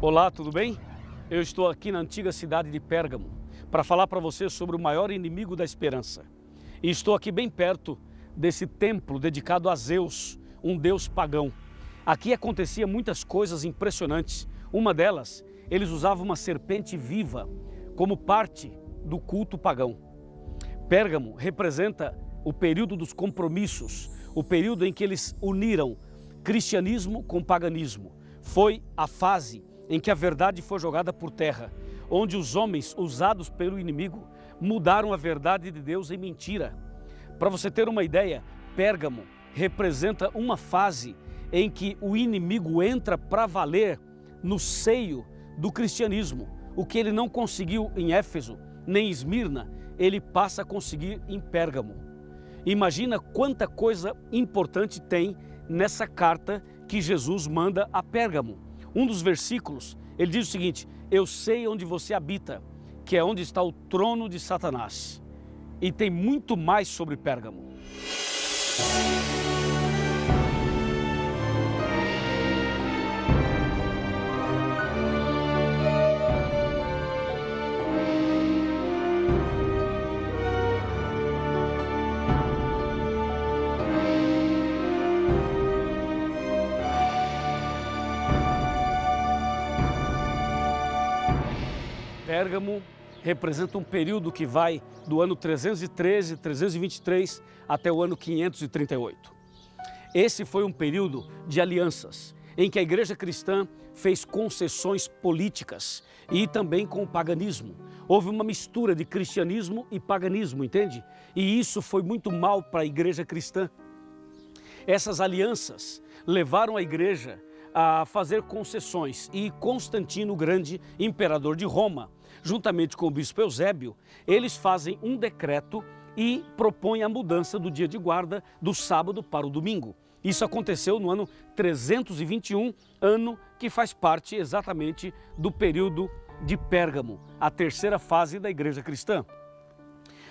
Olá, tudo bem? Eu estou aqui na antiga cidade de Pérgamo para falar para você sobre o maior inimigo da esperança. E estou aqui bem perto desse templo dedicado a Zeus, um deus pagão. Aqui acontecia muitas coisas impressionantes. Uma delas, eles usavam uma serpente viva como parte do culto pagão. Pérgamo representa o período dos compromissos, o período em que eles uniram cristianismo com paganismo. Foi a fase em que a verdade foi jogada por terra, onde os homens usados pelo inimigo mudaram a verdade de Deus em mentira. Para você ter uma ideia, Pérgamo representa uma fase em que o inimigo entra para valer no seio do cristianismo. O que ele não conseguiu em Éfeso, nem em Esmirna, ele passa a conseguir em Pérgamo. Imagina quanta coisa importante tem nessa carta que Jesus manda a Pérgamo. Um dos versículos, ele diz o seguinte: eu sei onde você habita, que é onde está o trono de Satanás. E tem muito mais sobre Pérgamo. Pérgamo representa um período que vai do ano 313, 323 até o ano 538. Esse foi um período de alianças, em que a igreja cristã fez concessões políticas e também com o paganismo. Houve uma mistura de cristianismo e paganismo, entende? E isso foi muito mal para a igreja cristã. Essas alianças levaram a igreja a fazer concessões e Constantino o Grande, imperador de Roma, juntamente com o bispo Eusébio, eles fazem um decreto e propõem a mudança do dia de guarda do sábado para o domingo. Isso aconteceu no ano 321, ano que faz parte exatamente do período de Pérgamo, a terceira fase da igreja cristã.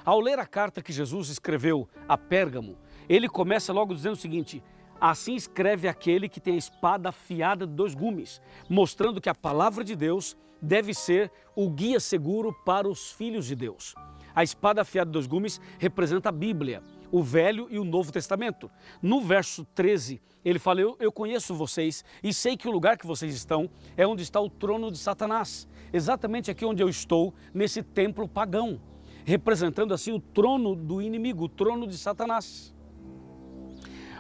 Ao ler a carta que Jesus escreveu a Pérgamo, ele começa logo dizendo o seguinte: assim escreve aquele que tem a espada afiada de 2 gumes, mostrando que a palavra de Deus deve ser o guia seguro para os filhos de Deus. A espada afiada de 2 gumes representa a Bíblia, o Velho e o Novo Testamento. No verso 13, ele fala: eu conheço vocês e sei que o lugar que vocês estão é onde está o trono de Satanás. Exatamente aqui onde eu estou, nesse templo pagão, representando assim o trono do inimigo, o trono de Satanás.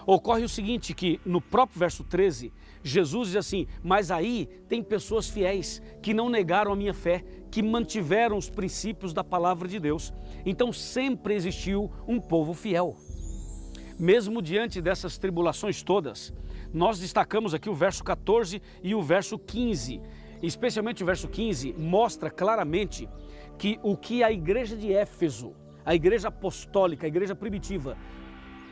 Ocorre o seguinte, que no próprio verso 13, Jesus diz assim: mas aí tem pessoas fiéis que não negaram a minha fé, que mantiveram os princípios da palavra de Deus. Então sempre existiu um povo fiel. Mesmo diante dessas tribulações todas, nós destacamos aqui o verso 14 e o verso 15. Especialmente o verso 15 mostra claramente que o que a igreja de Éfeso, a igreja apostólica, a igreja primitiva,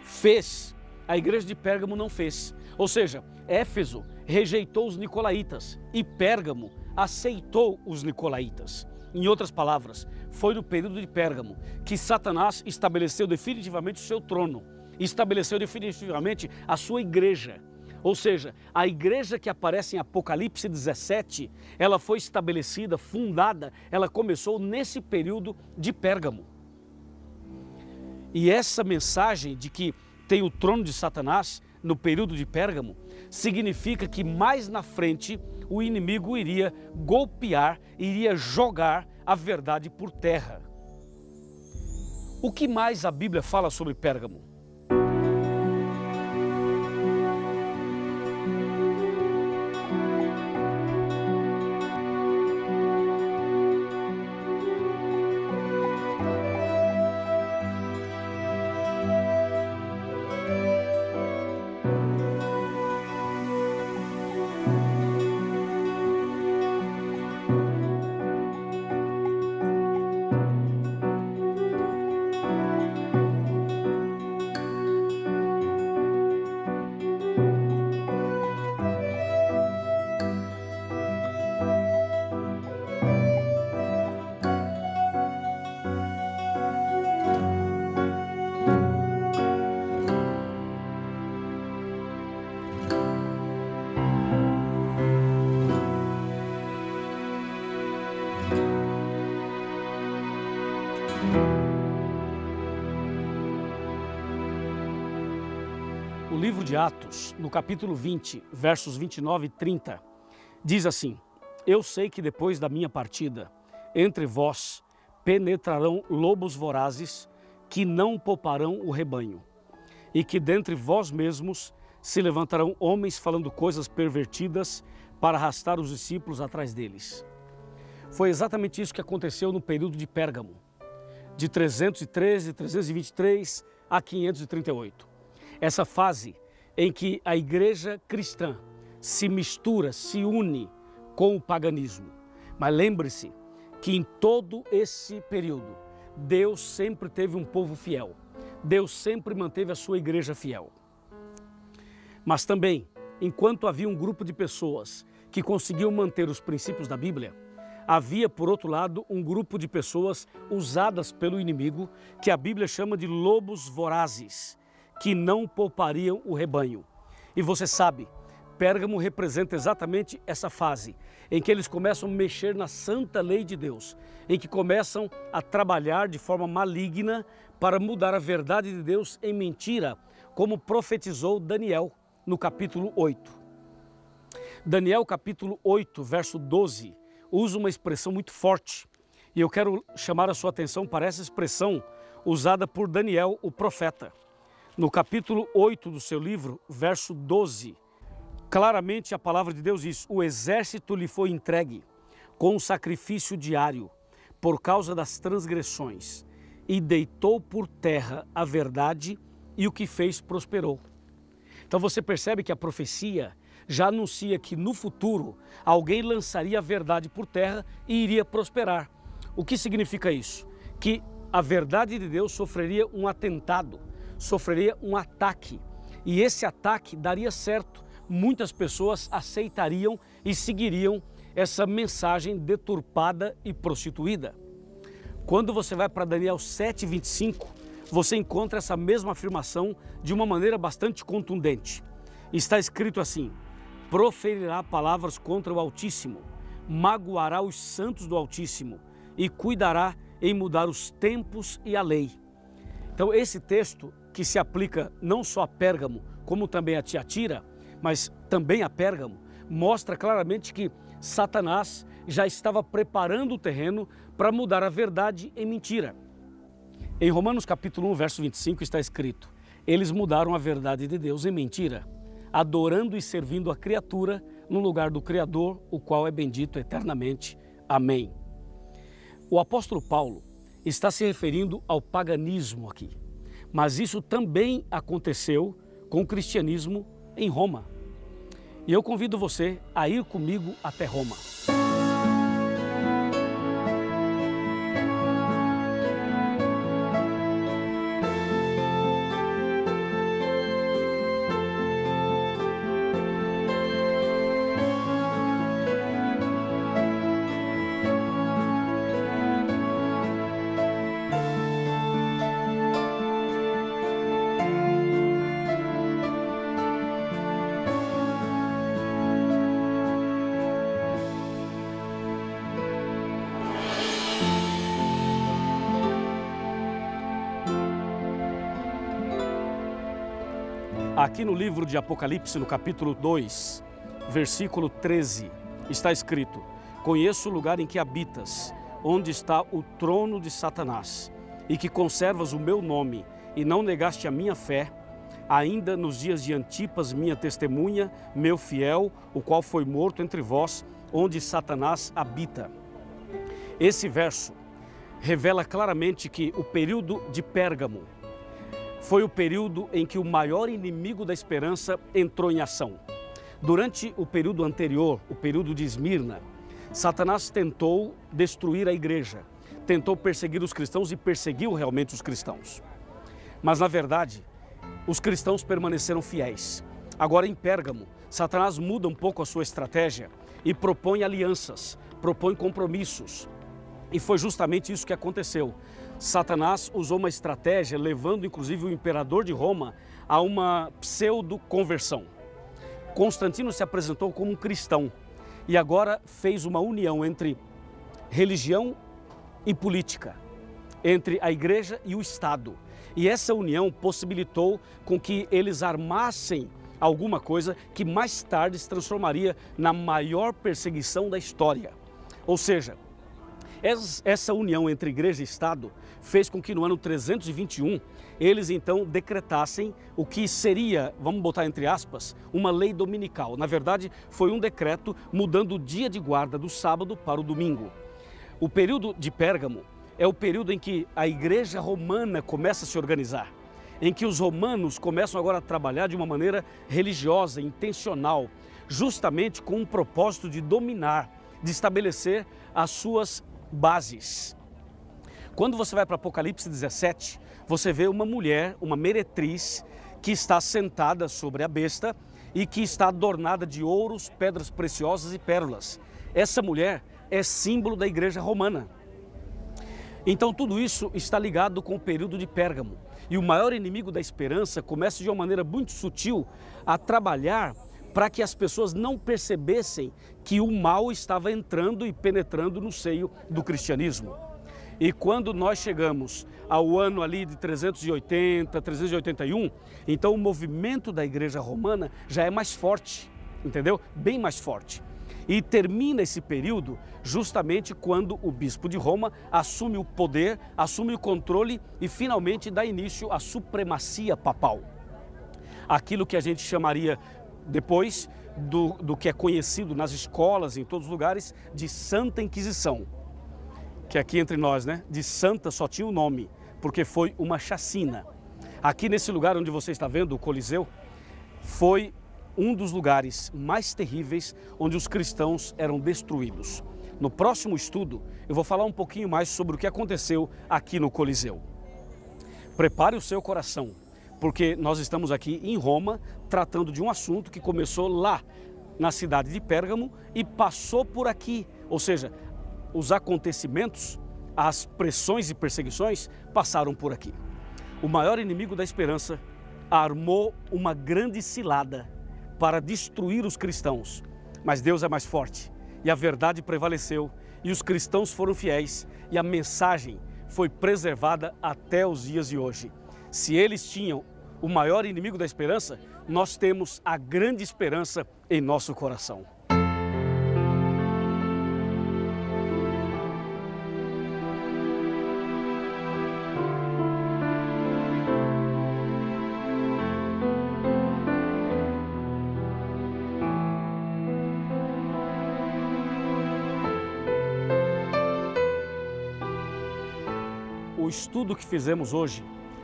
fez, a igreja de Pérgamo não fez. Ou seja, Éfeso rejeitou os nicolaítas e Pérgamo aceitou os nicolaítas. Em outras palavras, foi no período de Pérgamo que Satanás estabeleceu definitivamente o seu trono, estabeleceu definitivamente a sua igreja. Ou seja, a igreja que aparece em Apocalipse 17, ela foi estabelecida, fundada, ela começou nesse período de Pérgamo. E essa mensagem de que tem o trono de Satanás no período de Pérgamo, significa que mais na frente o inimigo iria golpear, iria jogar a verdade por terra. O que mais a Bíblia fala sobre Pérgamo? livro de Atos, no capítulo 20, versos 29 e 30, diz assim: Eu sei que depois da minha partida, entre vós penetrarão lobos vorazes que não pouparão o rebanho, e que dentre vós mesmos se levantarão homens falando coisas pervertidas para arrastar os discípulos atrás deles. Foi exatamente isso que aconteceu no período de Pérgamo, de 313, 323 a 538. Essa fase em que a igreja cristã se mistura, se une com o paganismo. Mas lembre-se que em todo esse período, Deus sempre teve um povo fiel. Deus sempre manteve a sua igreja fiel. Mas também, enquanto havia um grupo de pessoas que conseguiam manter os princípios da Bíblia, havia, por outro lado, um grupo de pessoas usadas pelo inimigo, que a Bíblia chama de lobos vorazes, que não poupariam o rebanho. E você sabe, Pérgamo representa exatamente essa fase, em que eles começam a mexer na santa lei de Deus, em que começam a trabalhar de forma maligna para mudar a verdade de Deus em mentira, como profetizou Daniel no capítulo 8. Daniel capítulo 8, verso 12, usa uma expressão muito forte, e eu quero chamar a sua atenção para essa expressão usada por Daniel, o profeta. No capítulo 8 do seu livro, verso 12, claramente a palavra de Deus diz: o exército lhe foi entregue com um sacrifício diário por causa das transgressões, e deitou por terra a verdade, e o que fez prosperou. Então você percebe que a profecia já anuncia que no futuro alguém lançaria a verdade por terra e iria prosperar. O que significa isso? Que a verdade de Deus sofreria um atentado, sofreria um ataque, e esse ataque daria certo. Muitas pessoas aceitariam e seguiriam essa mensagem deturpada e prostituída. Quando você vai para Daniel 7:25, você encontra essa mesma afirmação de uma maneira bastante contundente. Está escrito assim: proferirá palavras contra o Altíssimo, magoará os santos do Altíssimo e cuidará em mudar os tempos e a lei. Então esse texto, que se aplica não só a Pérgamo, como também a Tiatira, mas também a Pérgamo, mostra claramente que Satanás já estava preparando o terreno para mudar a verdade em mentira. Em Romanos capítulo 1, verso 25 está escrito: eles mudaram a verdade de Deus em mentira, adorando e servindo a criatura no lugar do Criador, o qual é bendito eternamente. Amém. O apóstolo Paulo está se referindo ao paganismo aqui, mas isso também aconteceu com o cristianismo em Roma. E eu convido você a ir comigo até Roma. Aqui no livro de Apocalipse, no capítulo 2, versículo 13, está escrito: conheço o lugar em que habitas, onde está o trono de Satanás, e que conservas o meu nome, e não negaste a minha fé, ainda nos dias de Antipas, minha testemunha, meu fiel, o qual foi morto entre vós, onde Satanás habita. Esse verso revela claramente que o período de Pérgamo foi o período em que o maior inimigo da esperança entrou em ação. Durante o período anterior, o período de Esmirna, Satanás tentou destruir a igreja, tentou perseguir os cristãos e perseguiu realmente os cristãos. Mas, na verdade, os cristãos permaneceram fiéis. Agora, em Pérgamo, Satanás muda um pouco a sua estratégia e propõe alianças, propõe compromissos. E foi justamente isso que aconteceu. Satanás usou uma estratégia, levando inclusive o imperador de Roma a uma pseudo-conversão. Constantino se apresentou como um cristão e agora fez uma união entre religião e política, entre a igreja e o Estado. E essa união possibilitou com que eles armassem alguma coisa que mais tarde se transformaria na maior perseguição da história. Ou seja, essa união entre igreja e Estado fez com que no ano 321 eles então decretassem o que seria, vamos botar entre aspas, uma lei dominical. Na verdade, foi um decreto mudando o dia de guarda do sábado para o domingo. O período de Pérgamo é o período em que a igreja romana começa a se organizar, em que os romanos começam agora a trabalhar de uma maneira religiosa, intencional, justamente com o propósito de dominar, de estabelecer as suas bases. Quando você vai para Apocalipse 17, você vê uma mulher, uma meretriz, que está sentada sobre a besta e que está adornada de ouros, pedras preciosas e pérolas. Essa mulher é símbolo da igreja romana. Então tudo isso está ligado com o período de Pérgamo. E o maior inimigo da esperança começa de uma maneira muito sutil a trabalhar para que as pessoas não percebessem que o mal estava entrando e penetrando no seio do cristianismo. E quando nós chegamos ao ano ali de 380, 381, então o movimento da igreja romana já é mais forte, entendeu? Bem mais forte. E termina esse período justamente quando o bispo de Roma assume o poder, assume o controle e finalmente dá início à supremacia papal. Aquilo que a gente chamaria depois do que é conhecido nas escolas, em todos os lugares, de Santa Inquisição. Que aqui entre nós, né, de santa só tinha o nome, porque foi uma chacina. Aqui nesse lugar onde você está vendo, o Coliseu, foi um dos lugares mais terríveis onde os cristãos eram destruídos. No próximo estudo, eu vou falar um pouquinho mais sobre o que aconteceu aqui no Coliseu. Prepare o seu coração, porque nós estamos aqui em Roma tratando de um assunto que começou lá na cidade de Pérgamo e passou por aqui, ou seja, os acontecimentos, as pressões e perseguições passaram por aqui. O maior inimigo da esperança armou uma grande cilada para destruir os cristãos, mas Deus é mais forte e a verdade prevaleceu e os cristãos foram fiéis e a mensagem foi preservada até os dias de hoje. Se eles tinham o maior inimigo da esperança, nós temos a grande esperança em nosso coração. O estudo que fizemos hoje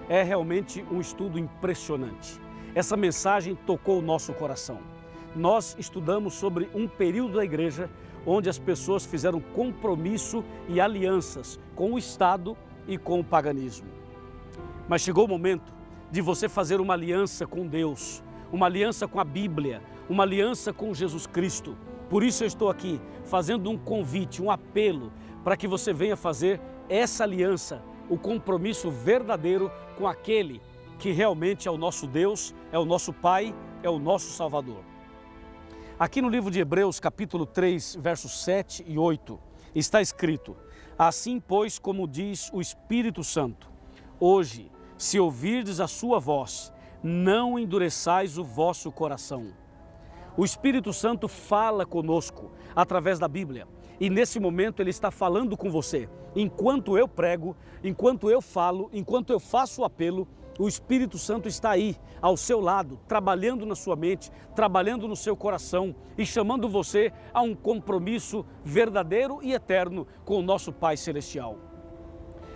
é realmente um estudo impressionante. Essa mensagem tocou o nosso coração. Nós estudamos sobre um período da igreja onde as pessoas fizeram compromisso e alianças com o Estado e com o paganismo. Mas chegou o momento de você fazer uma aliança com Deus, uma aliança com a Bíblia, uma aliança com Jesus Cristo. Por isso eu estou aqui fazendo um convite, um apelo para que você venha fazer essa aliança, o compromisso verdadeiro com aquele que realmente é o nosso Deus, é o nosso Pai, é o nosso Salvador. Aqui no livro de Hebreus, capítulo 3, versos 7 e 8, está escrito: assim, pois, como diz o Espírito Santo, hoje, se ouvirdes a sua voz, não endureçais o vosso coração. O Espírito Santo fala conosco através da Bíblia. E nesse momento Ele está falando com você. Enquanto eu prego, enquanto eu falo, enquanto eu faço o apelo, o Espírito Santo está aí, ao seu lado, trabalhando na sua mente, trabalhando no seu coração e chamando você a um compromisso verdadeiro e eterno com o nosso Pai Celestial.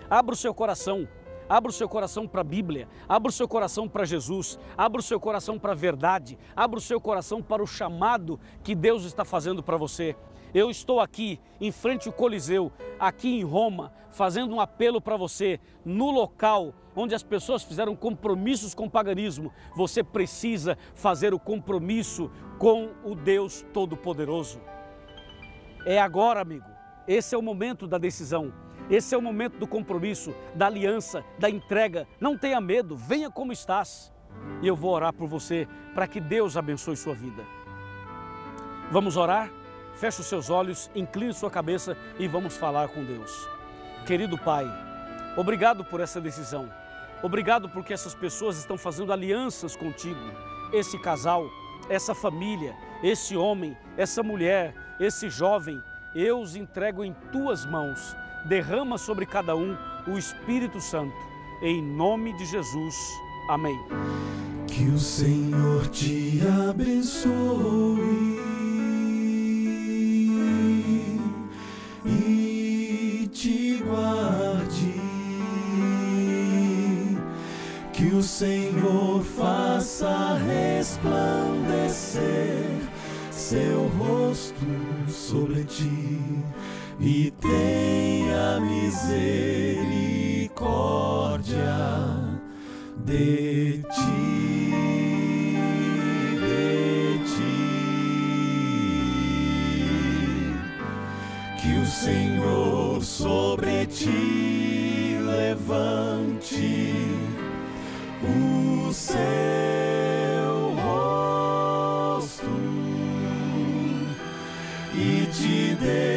Abra o seu coração. Abra o seu coração para a Bíblia, abra o seu coração para Jesus, abra o seu coração para a verdade, abra o seu coração para o chamado que Deus está fazendo para você. Eu estou aqui, em frente ao Coliseu, aqui em Roma, fazendo um apelo para você, no local onde as pessoas fizeram compromissos com o paganismo. Você precisa fazer o compromisso com o Deus Todo-Poderoso. É agora, amigo. Esse é o momento da decisão. Esse é o momento do compromisso, da aliança, da entrega. Não tenha medo, venha como estás. E eu vou orar por você para que Deus abençoe sua vida. Vamos orar? Feche os seus olhos, incline sua cabeça e vamos falar com Deus. Querido Pai, obrigado por essa decisão. Obrigado porque essas pessoas estão fazendo alianças contigo. Esse casal, essa família, esse homem, essa mulher, esse jovem, eu os entrego em tuas mãos. Derrama sobre cada um o Espírito Santo. Em nome de Jesus. Amém. Que o Senhor te abençoe e te guarde. Que o Senhor faça resplandecer seu rosto sobre ti e tenha misericórdia de ti, Que o Senhor sobre ti levante o seu rosto e te dê